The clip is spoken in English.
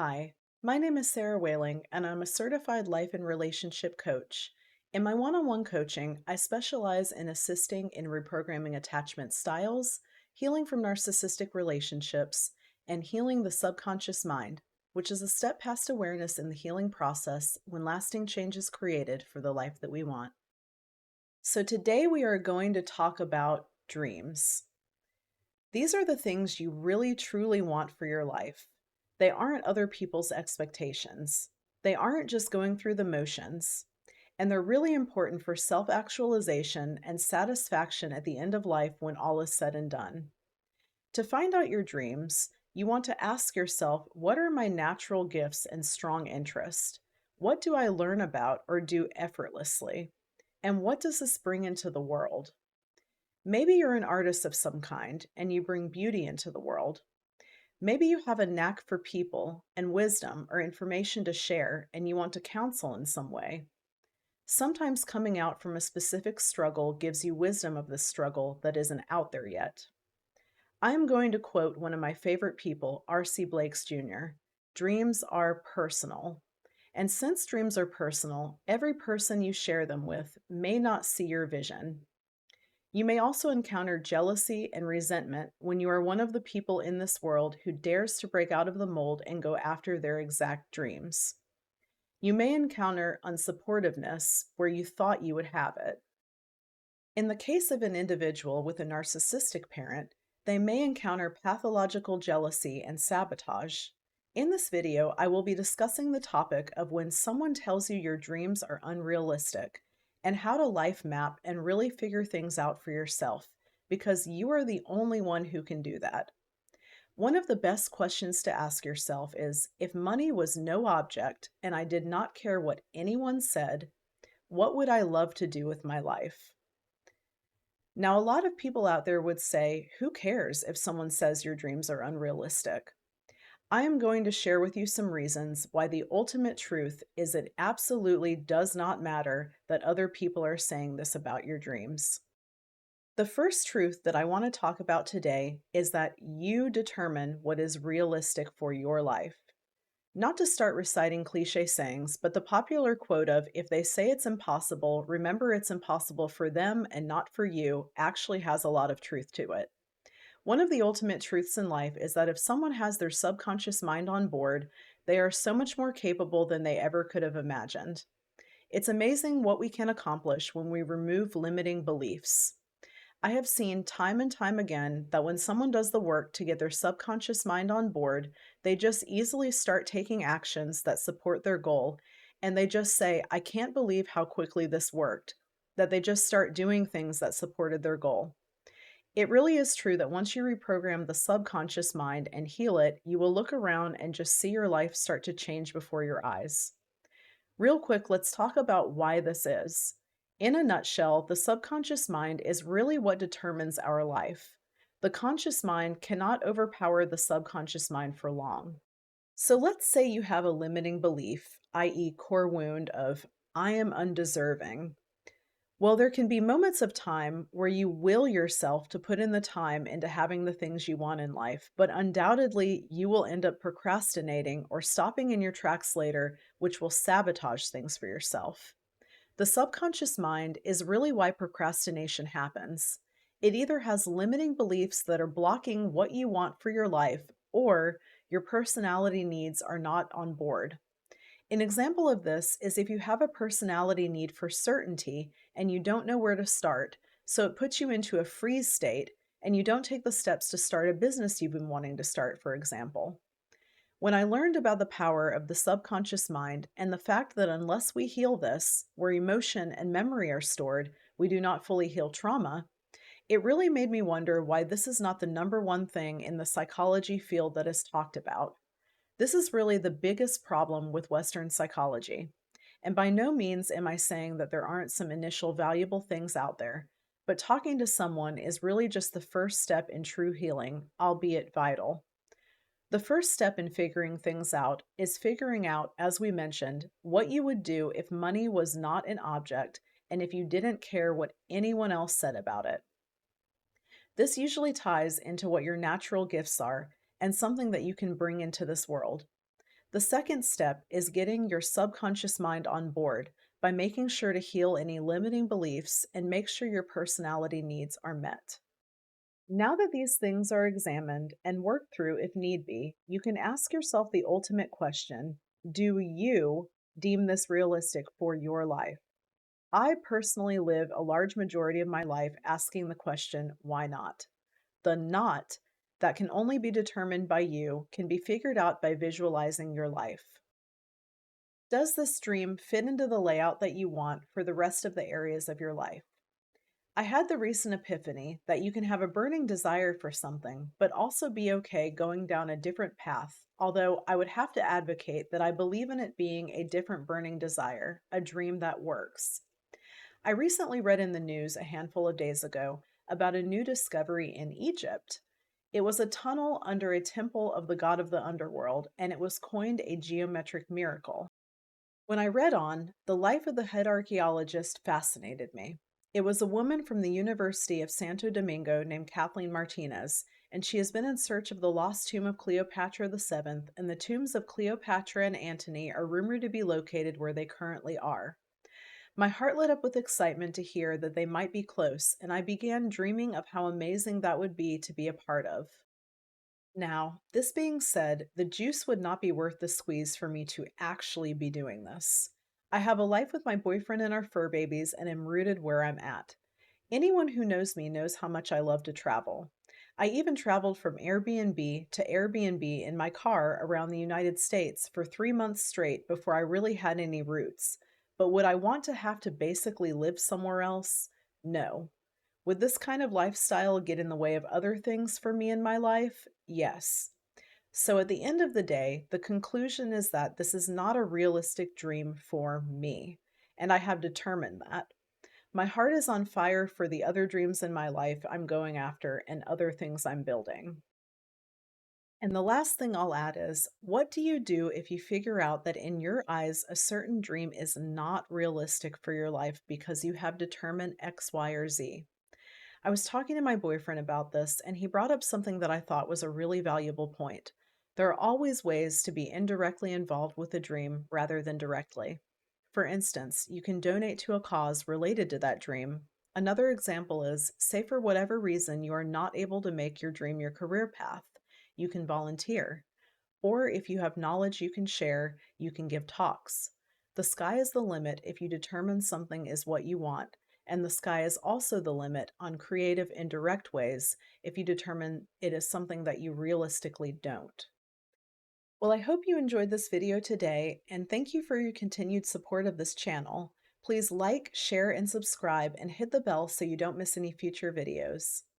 Hi, my name is Sarah Whaling, and I'm a certified life and relationship coach. In my one on one coaching, I specialize in assisting in reprogramming attachment styles, healing from narcissistic relationships, and healing the subconscious mind, which is a step past awareness in the healing process when lasting change is created for the life that we want. So, today we are going to talk about dreams. These are the things you really truly want for your life. They aren't other people's expectations. They aren't just going through the motions. And they're really important for self actualization and satisfaction at the end of life when all is said and done. To find out your dreams, you want to ask yourself, what are my natural gifts and strong interests? What do I learn about or do effortlessly? And what does this bring into the world? Maybe you're an artist of some kind and you bring beauty into the world. Maybe you have a knack for people and wisdom or information to share and you want to counsel in some way. Sometimes coming out from a specific struggle gives you wisdom of the struggle that isn't out there yet. I am going to quote one of my favorite people, R.C. Blakes Jr. Dreams are personal. And since dreams are personal, every person you share them with may not see your vision. You may also encounter jealousy and resentment when you are one of the people in this world who dares to break out of the mold and go after their exact dreams. You may encounter unsupportiveness where you thought you would have it. In the case of an individual with a narcissistic parent, they may encounter pathological jealousy and sabotage. In this video, I will be discussing the topic of when someone tells you your dreams are unrealistic and how to life map and really figure things out for yourself, because you are the only one who can do that. One of the best questions to ask yourself is, if money was no object and I did not care what anyone said, what would I love to do with my life? Now, a lot of people out there would say, who cares if someone says your dreams are unrealistic? I am going to share with you some reasons why the ultimate truth is it absolutely does not matter that other people are saying this about your dreams. The first truth that I want to talk about today is that you determine what is realistic for your life. Not to start reciting cliche sayings, but the popular quote of, if they say it's impossible, remember it's impossible for them and not for you, actually has a lot of truth to it. One of the ultimate truths in life is that if someone has their subconscious mind on board, they are so much more capable than they ever could have imagined. It's amazing what we can accomplish when we remove limiting beliefs. I have seen time and time again that when someone does the work to get their subconscious mind on board, they just easily start taking actions that support their goal. And they just say, I can't believe how quickly this worked, that they just start doing things that supported their goal. It really is true that once you reprogram the subconscious mind and heal it, you will look around and just see your life start to change before your eyes. Real quick, let's talk about why this is. In a nutshell, the subconscious mind is really what determines our life. The conscious mind cannot overpower the subconscious mind for long. So let's say you have a limiting belief, i.e., core wound of, I am undeserving. Well, there can be moments of time where you will yourself to put in the time into having the things you want in life, but undoubtedly you will end up procrastinating or stopping in your tracks later, which will sabotage things for yourself. The subconscious mind is really why procrastination happens. It either has limiting beliefs that are blocking what you want for your life, or your personality needs are not on board. An example of this is if you have a personality need for certainty and you don't know where to start, so it puts you into a freeze state and you don't take the steps to start a business you've been wanting to start, for example. When I learned about the power of the subconscious mind and the fact that unless we heal this, where emotion and memory are stored, we do not fully heal trauma, it really made me wonder why this is not the number one thing in the psychology field that is talked about. This is really the biggest problem with Western psychology. And by no means am I saying that there aren't some initial valuable things out there, but talking to someone is really just the first step in true healing, albeit vital. The first step in figuring things out is figuring out, as we mentioned, what you would do if money was not an object and if you didn't care what anyone else said about it. This usually ties into what your natural gifts are and something that you can bring into this world. The second step is getting your subconscious mind on board by making sure to heal any limiting beliefs and make sure your personality needs are met. Now that these things are examined and worked through if need be, you can ask yourself the ultimate question: do you deem this realistic for your life? I personally live a large majority of my life asking the question, why not? The not that can only be determined by you can be figured out by visualizing your life. Does this dream fit into the layout that you want for the rest of the areas of your life? I had the recent epiphany that you can have a burning desire for something, but also be okay going down a different path. Although I would have to advocate that I believe in it being a different burning desire, a dream that works. I recently read in the news a handful of days ago about a new discovery in Egypt. It was a tunnel under a temple of the god of the underworld, and it was coined a geometric miracle. When I read on, the life of the head archaeologist fascinated me. It was a woman from the University of Santo Domingo named Kathleen Martinez, and she has been in search of the lost tomb of Cleopatra VII, and the tombs of Cleopatra and Antony are rumored to be located where they currently are. My heart lit up with excitement to hear that they might be close, and I began dreaming of how amazing that would be to be a part of. Now, this being said, the juice would not be worth the squeeze for me to actually be doing this. I have a life with my boyfriend and our fur babies, and am rooted where I'm at. Anyone who knows me knows how much I love to travel. I even traveled from Airbnb to Airbnb in my car around the United States for 3 months straight before I really had any roots. But would I want to have to basically live somewhere else? No. Would this kind of lifestyle get in the way of other things for me in my life? Yes. So at the end of the day, the conclusion is that this is not a realistic dream for me. And I have determined that. My heart is on fire for the other dreams in my life I'm going after and other things I'm building. And the last thing I'll add is, what do you do if you figure out that in your eyes a certain dream is not realistic for your life because you have determined X, Y, or Z? I was talking to my boyfriend about this, and he brought up something that I thought was a really valuable point. There are always ways to be indirectly involved with a dream rather than directly. For instance, you can donate to a cause related to that dream. Another example is, say for whatever reason you are not able to make your dream your career path, you can volunteer. Or if you have knowledge you can share, you can give talks. The sky is the limit if you determine something is what you want, and the sky is also the limit on creative, indirect ways if you determine it is something that you realistically don't. Well, I hope you enjoyed this video today, and thank you for your continued support of this channel. Please like, share, and subscribe, and hit the bell so you don't miss any future videos.